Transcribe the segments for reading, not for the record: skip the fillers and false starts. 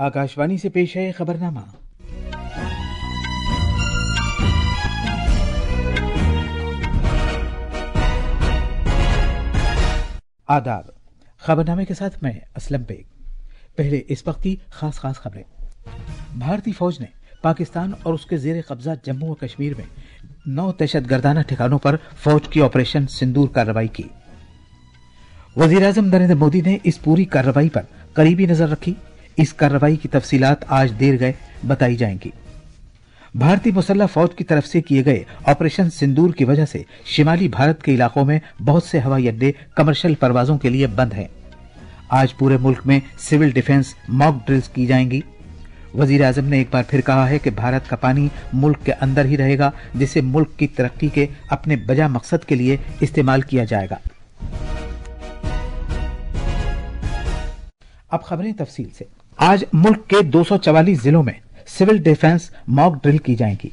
आकाशवाणी से पेश है खबरनामा। आदाब। खबरनामे के साथ मैं असलम बेग। पहले इस वक्त की खास खबरें। भारतीय फौज ने पाकिस्तान और उसके जेर कब्जा जम्मू व कश्मीर में 9 दहशतगर्दाना ठिकानों पर फौज की ऑपरेशन सिंदूर कार्रवाई की। वजीर आजम नरेंद्र मोदी ने इस पूरी कार्रवाई पर करीबी नजर रखी। इस कार्रवाई की तफसीलात आज देर गए बताई जाएंगी। भारतीय मुसल्लह फौज की तरफ से किए गए ऑपरेशन सिंदूर की वजह से शिमाली भारत के इलाकों में बहुत से हवाई अड्डे कमर्शियल परवाजों के लिए बंद हैं। आज पूरे मुल्क में सिविल डिफेंस मॉक ड्रिल्स की जाएंगी। वजीर आजम ने एक बार फिर कहा है कि भारत का पानी मुल्क के अंदर ही रहेगा, जिसे मुल्क की तरक्की के अपने बजा मकसद के लिए इस्तेमाल किया जाएगा। अब खबरें तफसील से। आज मुल्क के 244 जिलों में सिविल डिफेंस मॉक ड्रिल की जाएंगी।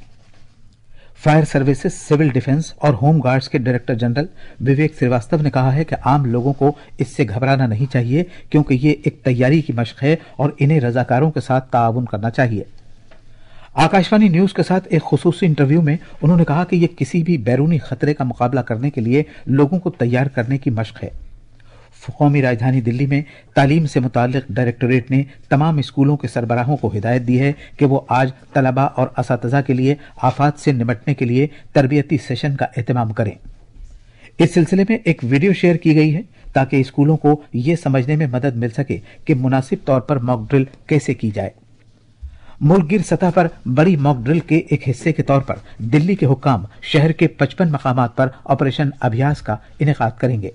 फायर सर्विसेज, सिविल डिफेंस और होम गार्ड्स के डायरेक्टर जनरल विवेक श्रीवास्तव ने कहा है कि आम लोगों को इससे घबराना नहीं चाहिए, क्योंकि ये एक तैयारी की मशक है और इन्हें रजाकारों के साथ ताआवुन करना चाहिए। आकाशवाणी न्यूज के साथ एक खुसूसी इंटरव्यू में उन्होंने कहा कि यह किसी भी बैरूनी खतरे का मुकाबला करने के लिए लोगों को तैयार करने की मशक है। कौमी राजधानी दिल्ली में तालीम से मुताल्लिक डायरेक्टोरेट ने तमाम स्कूलों के सरबराहों को हिदायत दी है कि वो आज तलबा और असातिज़ा के लिए आफात से निपटने के लिए तरबियती सेशन का एहतमाम करें। इस सिलसिले में एक वीडियो शेयर की गई है ताकि स्कूलों को ये समझने में मदद मिल सके कि मुनासिब तौर पर मॉक ड्रिल कैसे की जाए। मुल्क गिर सतह पर बड़ी मॉक ड्रिल के एक हिस्से के तौर पर दिल्ली के हुक्काम शहर के 55 मकामात पर ऑपरेशन अभ्यास का इनेकाद करेंगे।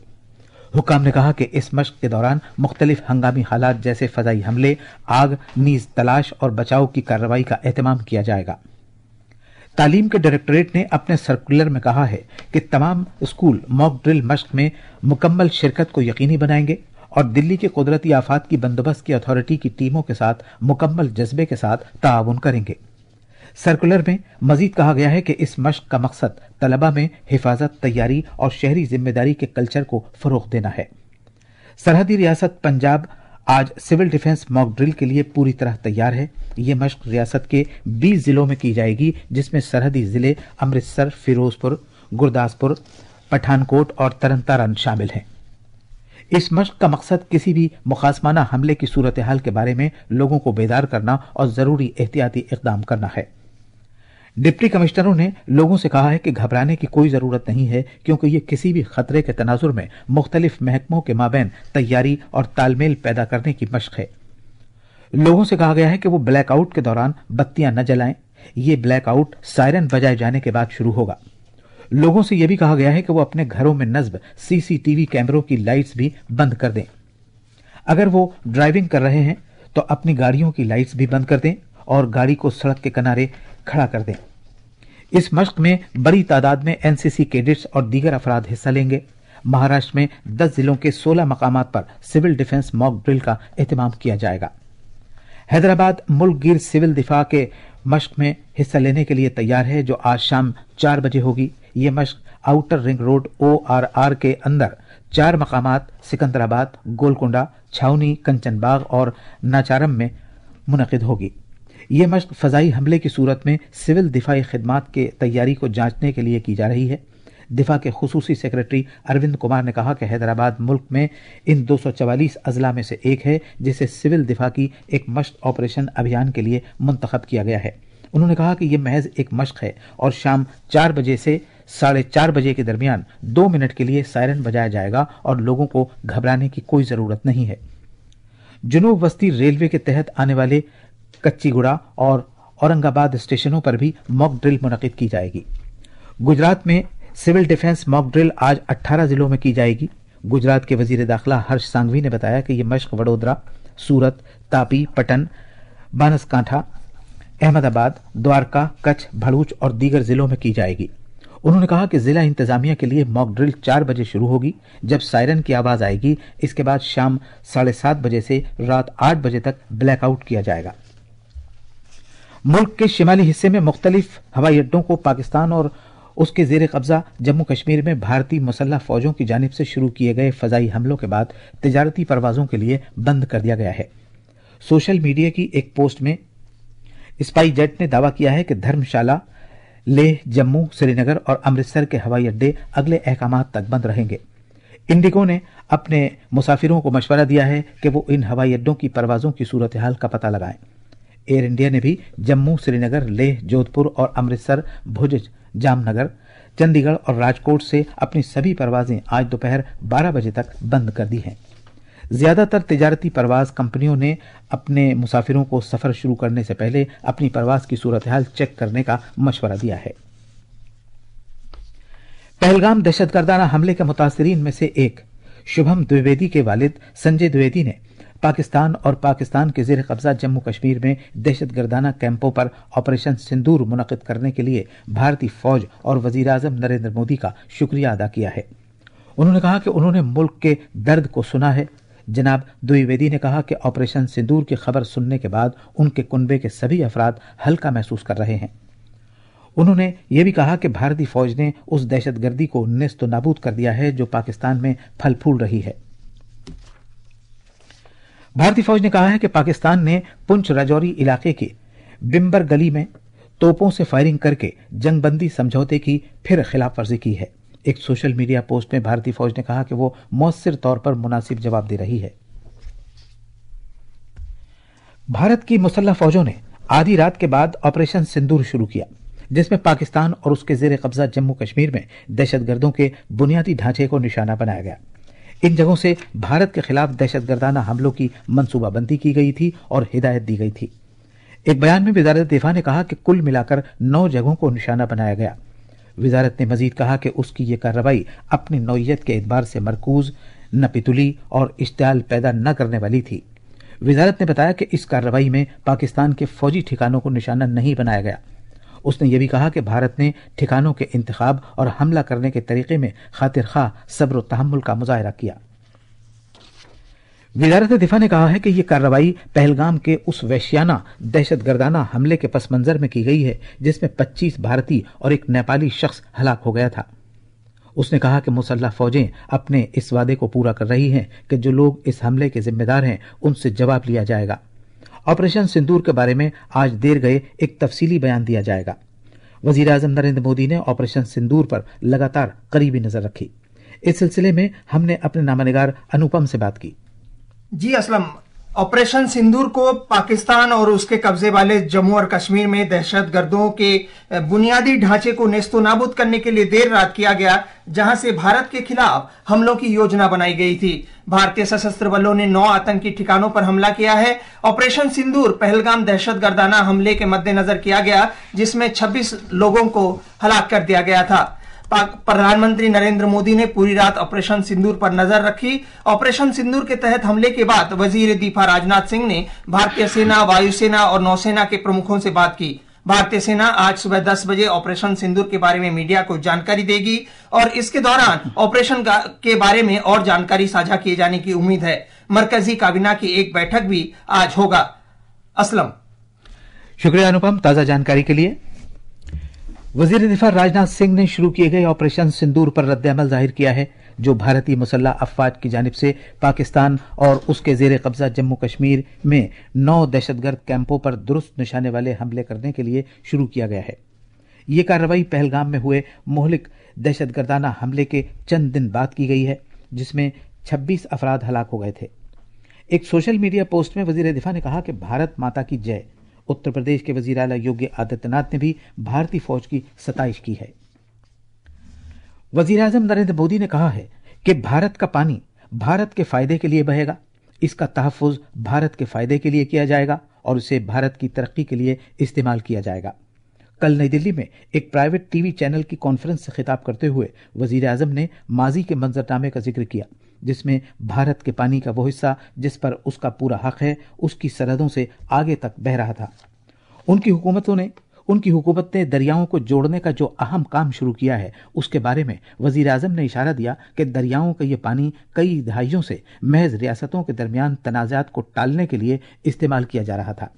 हुक्काम ने कहा कि इस मश्क के दौरान मुख्तलिफ हंगामी हालात जैसे फजाई हमले, आग, नीज तलाश और बचाव की कार्रवाई का एहतमाम किया जाएगा। तालीम के डायरेक्टोरेट ने अपने सर्कुलर में कहा है कि तमाम स्कूल मॉक ड्रिल मश्क में मुकम्मल शिरकत को यकीनी बनाएंगे और दिल्ली के कुदरती आफात की बंदोबस्त की अथॉरिटी की टीमों के साथ मुकम्मल जज्बे के साथ ताआवुन करेंगे। सर्कुलर में मजीद कहा गया है कि इस मश्क का मकसद तलबा में हिफाजत, तैयारी और शहरी जिम्मेदारी के कल्चर को फरोग देना है। सरहदी रियासत पंजाब आज सिविल डिफेंस मॉक ड्रिल के लिए पूरी तरह तैयार है। ये मश्क रियासत के 20 जिलों में की जाएगी, जिसमें सरहदी जिले अमृतसर, फिरोजपुर, गुरदासपुर, पठानकोट और तरनतारन शामिल हैं। इस मश्क का मकसद किसी भी मुखासमाना हमले की सूरत हाल के बारे में लोगों को बेदार करना और जरूरी एहतियाती इकदाम करना है। डिप्टी कमिश्नरों ने लोगों से कहा है कि घबराने की कोई जरूरत नहीं है, क्योंकि ये किसी भी खतरे के तनाजुर में मुख्तलिफ महकमों के माबैन तैयारी और तालमेल पैदा करने की मशक है। लोगों से कहा गया है कि वो ब्लैकआउट के दौरान बत्तियां न जलाएं। ये ब्लैकआउट सायरन बजाए जाने के बाद शुरू होगा। लोगों से यह भी कहा गया है कि वो अपने घरों में नस्ब सीसीटीवी कैमरों की लाइट्स भी बंद कर दें। अगर वो ड्राइविंग कर रहे हैं तो अपनी गाड़ियों की लाइट्स भी बंद कर दें और गाड़ी को सड़क के किनारे खड़ा कर दें। इस मश्क में बड़ी तादाद में एनसीसी कैडेट्स और दीगर अफराद हिस्सा लेंगे। महाराष्ट्र में 10 जिलों के 16 मकामात पर सिविल डिफेंस मॉक ड्रिल का एहतमाम किया जाएगा। हैदराबाद मुल्क गिर सिविल दिफा के मश्क में हिस्सा लेने के लिए तैयार है, जो आज शाम 4 बजे होगी। ये मश्क आउटर रिंग रोड ORR के अंदर 4 मकामात सिकंदराबाद, गोलकुंडा, छावनी, कंचनबाग और नाचारम में मुनक़िद होगी। ये मश्क फजाई हमले की सूरत में सिविल दिफाई खिदमात के तैयारी को जांचने के लिए की जा रही है। दिफा के खुसूसी सेक्रेटरी अरविंद कुमार ने कहा कि हैदराबाद मुल्क में इन 244 अजला में से एक है जिसे सिविल दिफा की एक मश्क ऑपरेशन अभियान के लिए मुंतखब किया गया है। उन्होंने कहा कि यह महज एक मश्क है और शाम 4 बजे से 4:30 बजे के दरमियान 2 मिनट के लिए सायरन बजाया जाएगा और लोगों को घबराने की कोई जरूरत नहीं है। जुनूब वस्ती रेलवे के तहत आने वाले कच्चीगुड़ा और औरंगाबाद स्टेशनों पर भी मॉक ड्रिल मुनक़िद की जाएगी। गुजरात में सिविल डिफेंस मॉक ड्रिल आज 18 जिलों में की जाएगी। गुजरात के वजीर दाखिला हर्ष सांघवी ने बताया कि यह मश्क वडोदरा, सूरत, तापी, पटन, बानसकांठा, अहमदाबाद, द्वारका, कच्छ, भरूच और दीगर जिलों में की जाएगी। उन्होंने कहा कि जिला इंतजामिया के लिए मॉक ड्रिल 4 बजे शुरू होगी, जब सायरन की आवाज आएगी। इसके बाद शाम 7:30 बजे से रात 8 बजे तक ब्लैकआउट किया जाएगा। मुल्क के शिमाली हिस्से में मुख्तलिफ हवाई अड्डों को पाकिस्तान और उसके जेर कब्जा जम्मू कश्मीर में भारतीय मुसल्लह फौजों की जानिब से शुरू किए गए फजाई हमलों के बाद तिजारती परवाजों के लिए बंद कर दिया गया है। सोशल मीडिया की एक पोस्ट में स्पाइस जेट ने दावा किया है कि धर्मशाला, लेह, जम्मू, श्रीनगर और अमृतसर के हवाई अड्डे अगले अहकामात तक बंद रहेंगे। इंडिगो ने अपने मुसाफिरों को मशवरा दिया है कि वो इन हवाई अड्डों की परवाजों की सूरत हाल का पता लगाएं। एयर इंडिया ने भी जम्मू, श्रीनगर, लेह, जोधपुर और अमृतसर, भुज, जामनगर, चंडीगढ़ और राजकोट से अपनी सभी परवाजें आज दोपहर 12 बजे तक बंद कर दी हैं। ज्यादातर तिजारती परवाज कंपनियों ने अपने मुसाफिरों को सफर शुरू करने से पहले अपनी परवाज की सूरत हाल चेक करने का मशवरा दिया है। पहलगाम दहशतगर्दाना हमले के मुतासिरीन में से एक शुभम द्विवेदी के वालिद संजय द्विवेदी ने पाकिस्तान और पाकिस्तान के जेर कब्जा जम्मू कश्मीर में दहशतगर्दाना कैंपों पर ऑपरेशन सिंदूर मुनक्किद करने के लिए भारतीय फौज और वजीर आजम नरेंद्र मोदी का शुक्रिया अदा किया है। उन्होंने कहा कि उन्होंने मुल्क के दर्द को सुना है। जनाब द्विवेदी ने कहा कि ऑपरेशन सिंदूर की खबर सुनने के बाद उनके कुनबे के सभी अफराद हल्का महसूस कर रहे हैं। उन्होंने यह भी कहा कि भारतीय फौज ने उस दहशतगर्दी को नेस्त नाबूद कर दिया है जो पाकिस्तान में फल फूल रही है। भारतीय फौज ने कहा है कि पाकिस्तान ने पुंछ राजौरी इलाके के बिम्बर गली में तोपों से फायरिंग करके जंगबंदी समझौते की फिर खिलाफ वर्जी की है। एक सोशल मीडिया पोस्ट में भारतीय फौज ने कहा कि वो मौसर तौर पर मुनासिब जवाब दे रही है। भारत की मुसल्लह फौजों ने आधी रात के बाद ऑपरेशन सिंदूर शुरू किया, जिसमें पाकिस्तान और उसके जेर कब्जा जम्मू कश्मीर में दहशतगर्दों के बुनियादी ढांचे को निशाना बनाया गया। इन जगहों से भारत के खिलाफ दहशतगर्दाना हमलों की मंसूबाबंदी की गई थी और हिदायत दी गई थी। एक बयान में वजारत दिफा ने कहा कि कुल मिलाकर 9 जगहों को निशाना बनाया गया। वजारत ने मजीद कहा कि उसकी यह कार्रवाई अपनी नौइयत के एतबार से मरकूज, नपितुली और इश्तियाल पैदा न करने वाली थी। वजारत ने बताया कि इस कार्रवाई में पाकिस्तान के फौजी ठिकानों को निशाना नहीं बनाया गया। उसने यह भी कहा कि भारत ने ठिकानों के इंतखाब और हमला करने के तरीके में खातिर खा सब्र और तहम्मुल का मुजाहरा किया। वजारत दिफा ने कहा है कि यह कार्रवाई पहलगाम के उस वैश्याना दहशतगर्दाना हमले के पस मंजर में की गई है जिसमें 25 भारतीय और एक नेपाली शख्स हलाक हो गया था। उसने कहा कि मुसल्लह फौजें अपने इस वादे को पूरा कर रही हैं कि जो लोग इस हमले के जिम्मेदार हैं उनसे जवाब लिया जाएगा। ऑपरेशन सिंदूर के बारे में आज देर गए एक तफसीली बयान दिया जाएगा। वजीर आजम नरेंद्र मोदी ने ऑपरेशन सिंदूर पर लगातार करीबी नजर रखी। इस सिलसिले में हमने अपने नामानिगार अनुपम से बात की। जी असलम, ऑपरेशन सिंदूर को पाकिस्तान और उसके कब्जे वाले जम्मू और कश्मीर में दहशतगर्दों के बुनियादी ढांचे को नेस्तो नाबूद करने के लिए देर रात किया गया, जहां से भारत के खिलाफ हमलों की योजना बनाई गई थी। भारतीय सशस्त्र बलों ने 9 आतंकी ठिकानों पर हमला किया है। ऑपरेशन सिंदूर पहलगाम दहशतगर्दाना हमले के मद्देनजर किया गया, जिसमें 26 लोगों को हलाक कर दिया गया था। प्रधानमंत्री नरेंद्र मोदी ने पूरी रात ऑपरेशन सिंदूर पर नजर रखी। ऑपरेशन सिंदूर के तहत हमले के बाद वजीर दिफा राजनाथ सिंह ने भारतीय सेना, वायुसेना और नौसेना के प्रमुखों से बात की। भारतीय सेना आज सुबह 10 बजे ऑपरेशन सिंदूर के बारे में मीडिया को जानकारी देगी और इसके दौरान ऑपरेशन के बारे में और जानकारी साझा किए जाने की उम्मीद है। मरकजी काबीना की एक बैठक भी आज होगा। असलम, शुक्रिया अनुपम ताजा जानकारी के लिए। वजीर दिफा राजनाथ सिंह ने शुरू किए गए ऑपरेशन सिंदूर पर रद्द-ए-अमल जाहिर किया है, जो भारतीय मुसल्लह अफवाज की जानिब से पाकिस्तान और उसके जेर कब्जा जम्मू कश्मीर में 9 दहशतगर्द कैंपों पर दुरुस्त निशाने वाले हमले करने के लिए शुरू किया गया है। ये कार्रवाई पहलगाम में हुए मोहलिक दहशतगर्दाना हमले के चंद दिन बाद की गई है, जिसमें 26 अफराद हलाक हो गए थे। एक सोशल मीडिया पोस्ट में वजीर दिफा ने कहा कि भारत माता की जय। उत्तर प्रदेश के वजीर आला योगी आदित्यनाथ ने भी भारतीय फौज की सताइश की है। वजीर आजम नरेंद्र मोदी ने कहा है कि भारत का पानी भारत के फायदे के लिए बहेगा, इसका तहफ़्फ़ुज़ भारत के फायदे के लिए किया जाएगा और इसे भारत की तरक्की के लिए इस्तेमाल किया जाएगा। कल नई दिल्ली में एक प्राइवेट टीवी चैनल की कॉन्फ्रेंस से खिताब करते हुए वजीर आजम ने माजी के मंजरनामे का जिक्र किया, जिसमें भारत के पानी का वो हिस्सा जिस पर उसका पूरा हक है, उसकी सरहदों से आगे तक बह रहा था। उनकी हुकूमत ने दरियाओं को जोड़ने का जो अहम काम शुरू किया है, उसके बारे में वजीर आजम ने इशारा दिया कि दरियाओं का ये पानी कई दहाइयों से महज रियासतों के दरमियान तनाज़ात को टालने के लिए इस्तेमाल किया जा रहा था।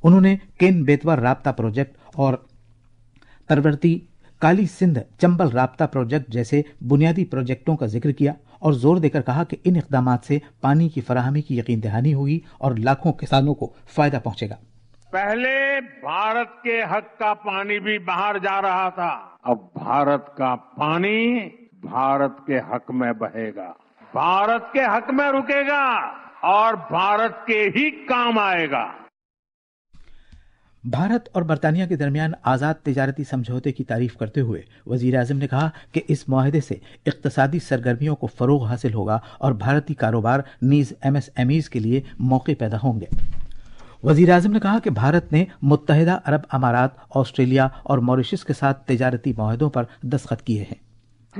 उन्होंने केन बेतवा राब्ता प्रोजेक्ट और तरवरती काली सिंध चंबल राब्ता प्रोजेक्ट जैसे बुनियादी प्रोजेक्टों का जिक्र किया اور زور دے کر کہا کہ ان اقدامات سے پانی کی فراہمی کی یقین دہانی ہوگی اور لاکھوں کسانوں کو فائدہ پہنچے گا۔ پہلے بھارت کے حق کا پانی بھی باہر جا رہا تھا، اب بھارت کا پانی بھارت کے حق میں بہے گا، بھارت کے حق میں رکے گا اور بھارت کے ہی کام آئے گا۔ بھارت اور برطانیہ کے درمیان آزاد تجارتی سمجھوتے کی تعریف کرتے ہوئے وزیر اعظم نے کہا کہ اس معاہدے سے اقتصادی سرگرمیوں کو فروغ حاصل ہوگا اور بھارتی کاروبار نیز MSMEs کے لیے موقع پیدا ہوں گے۔ وزیر اعظم نے کہا کہ بھارت نے متحدہ عرب امارات، آسٹریلیا اور موریشس کے ساتھ تجارتی معاہدوں پر دستخط کیے ہیں۔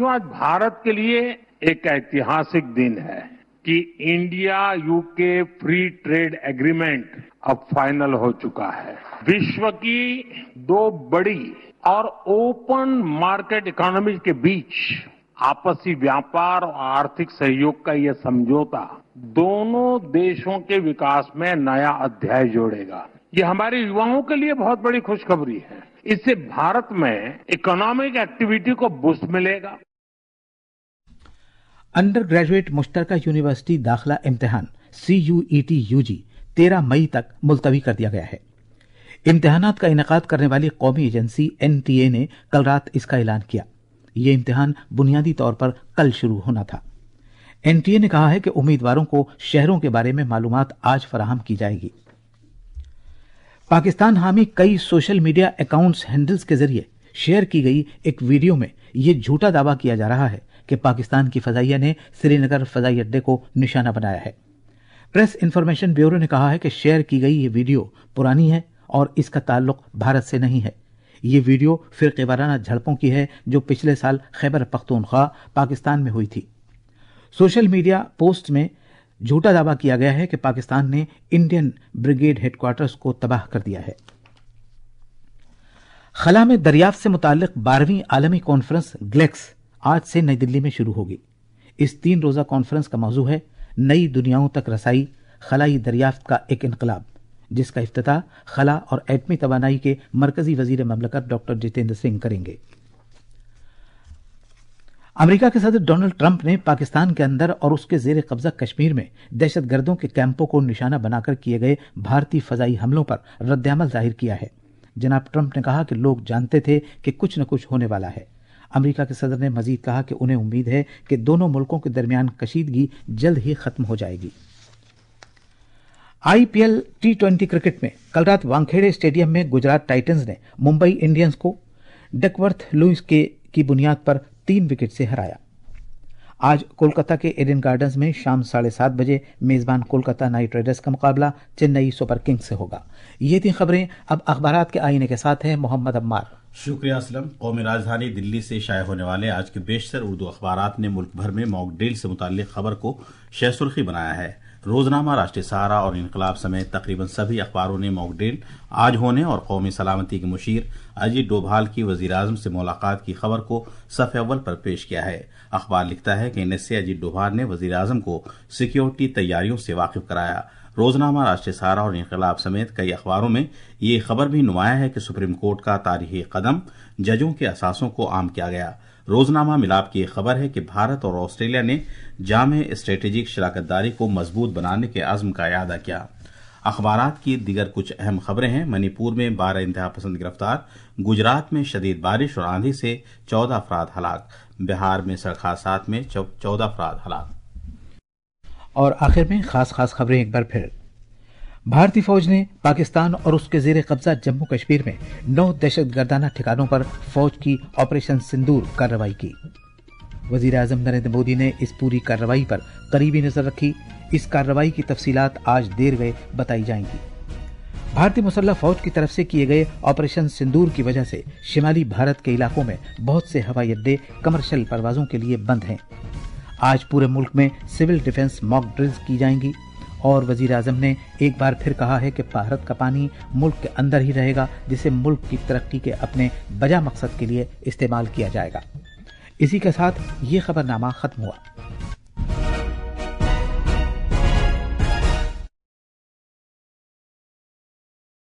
آج بھارت کے لیے ایک ایتہاسک دن ہے کہ India UK free trade agreement اب فائنل ہو چکا ہے۔ وشو کی دو بڑی اور اوپن مارکیٹ اکانومی کے بیچ آپسی ویاپار اور آرتھک سہیوگ کا یہ سمجھوتا دونوں دیشوں کے وکاس میں نیا ادھیائے جوڑے گا۔ یہ ہمارے یواؤں کے لیے بہت بڑی خوشخبری ہے۔ اس سے بھارت میں اکنامک ایکٹیویٹی کو بوسٹ ملے گا۔ انڈر گریجویٹ مشترکہ یونیورسٹی داخلہ امتحان CUET UG 13 مئی تک ملتوی کر دیا گیا ہے۔ امتحانات کا انعقاد کرنے والی قومی ایجنسی NTA نے کل رات اس کا اعلان کیا۔ یہ امتحان بنیادی طور پر کل شروع ہونا تھا۔ NTA نے کہا ہے کہ امیدواروں کو شہروں کے بارے میں معلومات آج فراہم کی جائے گی۔ پاکستان حامی کئی سوشل میڈیا اکاؤنٹس ہینڈلز کے ذریعے شیئر کی گئی ایک ویڈیو میں یہ جھوٹا دعویٰ کیا جا رہا ہے کہ پاکستان کی فضائیہ نے سری نگر فضائی اڈے کو نشانہ بنایا ہے۔ پریس انفارمیشن بیورو نے کہا ہے کہ شیئر کی گئی یہ ویڈیو پرانی ہے اور اس کا تعلق بھارت سے نہیں ہے۔ یہ ویڈیو فرقے وارانہ جھڑپوں کی ہے جو پچھلے سال خیبر پختونخوا پاکستان میں ہوئی تھی۔ سوشل میڈیا پوسٹ میں جھوٹا دعویٰ کیا گیا ہے کہ پاکستان نے انڈین بریگیڈ ہیڈ کوارٹرز کو تباہ کر دیا ہے۔ خلا میں دریافت سے متعلق 12ویں عالمی کانفرنس گلیکس آج سے نئی دلی میں شروع ہوگی۔ اس 3 روزہ کانفرنس کا موضوع ہے نئی دنیاؤں تک رسائی، خلائی دریافت کا ایک انقلاب، جس کا افتتاح خلا اور ایٹمی توانائی کے مرکزی وزیر مملکت ڈاکٹر جتیندر سنگھ کریں گے۔ امریکہ کے صدر ڈونلڈ ٹرمپ نے پاکستان کے اندر اور اس کے زیر قبضہ کشمیر میں دہشت گردوں کے کیمپوں کو نشانہ بنا کر کیے گئے بھارتی فضائی حملوں پر رد عمل ظاہر کیا ہے۔ جناب ٹرمپ نے کہا کہ لوگ جانتے تھے کہ کچھ نہ کچھ ہونے والا ہے۔ امریکہ کے صدر نے مزید کہا کہ انہیں امید ہے کہ دونوں ملکوں کے درمیان کشیدگی جلد ہی ختم ہو جائے گی۔ IPL T20 کرکٹ میں کل رات وانکھیڑے اسٹیڈیم میں گجرات ٹائٹنز نے ممبئی انڈینز کو ڈکورتھ لوئس کی بنیاد پر 3 وکٹ سے ہرایا۔ آج کولکتہ کے ایڈن گارڈنز میں شام 7:30 بجے میزبان کولکتہ نائٹ رائڈرز کا مقابلہ چنئی سپر کنگز سے ہوگا۔ یہ 3 خبریں اب اخبارات کے آئینے کے ساتھ ہیں محمد عمار۔ شکریہ اسلم۔ قومی راجدھانی دلی سے شائع ہونے والے آج کے بیشتر اردو اخبارات نے ملک بھر میں موک ڈرل سے متعلق خبر کو شہ سرخی بنایا ہے۔ روزنامہ، راشٹریہ سہارا اور انقلاب سمیت تقریباً سبھی اخباروں نے موک ڈرل آج ہونے اور قومی سلامتی کے مشیر اجیت ڈوبھال کی وزیر اعظم سے ملاقات کی خبر کو صف اول پر پیش کیا ہے۔ اخبار لکھتا ہے کہ NSA اجیت ڈوبھال نے وزیر اعظم کو سیکیورٹی تیاریوں سے واقف کرایا۔ روزنامہ، راشٹریہ سہارا اور انقلاب سمیت کئی اخباروں میں یہ خبر بھی نمایاں ہے کہ سپریم کورٹ کا تاریخی قدم، ججوں کے اثاثوں کو عام کیا گیا۔ روزنامہ ملاب کی یہ خبر ہے کہ بھارت اور آسٹریلیا نے جامع اسٹریٹجک شراکت داری کو مضبوط بنانے کے عزم کا اعادہ کیا۔ اخبارات کی دیگر کچھ اہم خبریں ہیں۔ منی پور میں 12 انتہا پسند گرفتار، گجرات میں شدید بارش اور آندھی سے 14 افراد ہلاک، بہار میں سڑک حادثات میں 14 افراد ہلاک۔ اور آخر میں خاص خبریں ایک بار پھر۔ بھارتی فوج نے پاکستان اور اس کے زیر قبضہ جموں کشمیر میں 9 دہشت گردانہ ٹھکانوں پر فوج کی آپریشن سندور کارروائی کی۔ وزیر اعظم نریندر مودی نے اس پوری کارروائی پر قریبی نظر رکھی۔ اس کارروائی کی تفصیلات آج دیر میں بتائی جائیں گی۔ بھارتی مسلح فوج کی طرف سے کیے گئے آپریشن سندور کی وجہ سے شمالی بھارت کے علاقوں میں بہت سے ہوائی اڈے کمرشل پروازوں کے لیے بند ہیں۔ آج پورے ملک میں سول ڈیفنس موک ڈرلز کی جائیں گی اور وزیر اعظم نے ایک بار پھر کہا ہے کہ بھارت کا پانی ملک کے اندر ہی رہے گا، جسے ملک کی ترقی کے اپنے بجا مقصد کے لیے استعمال کیا جائے گا۔ اسی کے ساتھ یہ خبرنامہ ختم ہوا۔